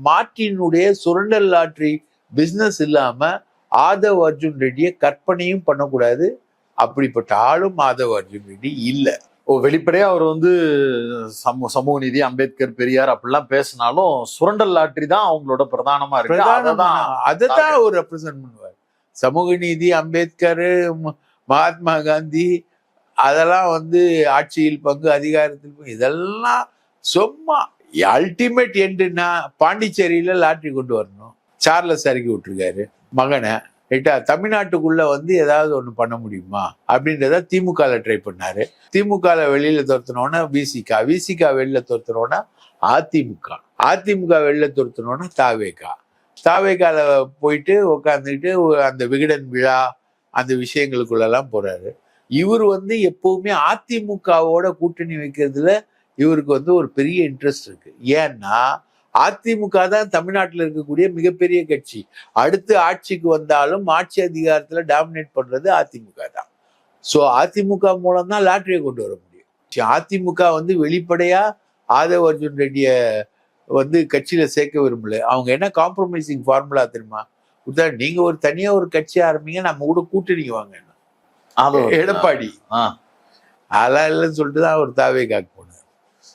மார்ட்டினுடைய சுரண்டல் lottery business இல்லாம ஆதவ் அர்ஜுன் ரெட்டியை கற்பனையும் பண்ணக்கூடாது. அப்படிப்பட்ட ஆளும் ஆதவ் அர்ஜுன் ரெட்டி இல்ல. வெளிப்படையா அவர் வந்து சமூக நீதி, அம்பேத்கர், பெரியார் அப்படிலாம் பேசினாலும் சுரண்டல் லாட்டரி தான் அவங்களோட பிரதானமா இருக்கு. அதைதான் அவர் ரெப்ரசென்ட் பண்ணுவார். சமூக நீதி, அம்பேத்கர், மகாத்மா காந்தி அதெல்லாம் வந்து ஆட்சியில் பங்கு, அதிகாரத்தில் பங்கு, இதெல்லாம் சும்மா. அல்டிமேட் எண்டுன்னா பாண்டிச்சேரியில லாட்டரி கொண்டு வரணும். சார்லஸ் இறக்கி விட்டுருக்காரு மகனை. ரைட்டா, தமிழ்நாட்டுக்குள்ள வந்து ஏதாவது ஒண்ணு பண்ண முடியுமா அப்படின்றத திமுக ட்ரை பண்ணாரு. திமுக வெளியில துரத்தினோன்னா விசிகா வெளியில துரத்தினோன்னா அதிமுக வெளியில துரத்தினோன்னா தாவேகால போயிட்டு உட்காந்துக்கிட்டு அந்த விகடன் விழா அந்த விஷயங்களுக்குள்ளெல்லாம் போறாரு. இவர் வந்து எப்பவுமே அதிமுகவோட கூட்டணி வைக்கிறதுல இவருக்கு வந்து ஒரு பெரிய இன்ட்ரெஸ்ட் இருக்கு. ஏன்னா அதிமுக தான் தமிழ்நாட்டில் இருக்கக்கூடிய மிகப்பெரிய கட்சி. அடுத்து ஆட்சிக்கு வந்தாலும் ஆட்சி அதிகாரத்துல டாமினேட் பண்றது அதிமுக தான். ஸோ அதிமுக மூலம் தான் லாட்டரியை கொண்டு வர முடியும். அதிமுக வந்து வெளிப்படையா ஆதவ் அர்ஜுன் ரெட்டிய வந்து கட்சியில சேர்க்க விரும்பல. அவங்க என்ன காம்ப்ரமைசிங் ஃபார்முலா தெரியுமா? நீங்க ஒரு தனியா ஒரு கட்சி ஆரம்பிங்க, நம்ம கூட கூட்டணிக்கு வாங்க. எடப்பாடி அதெல்லாம் இல்லைன்னு சொல்லிட்டு தான் அவர் தாவேகா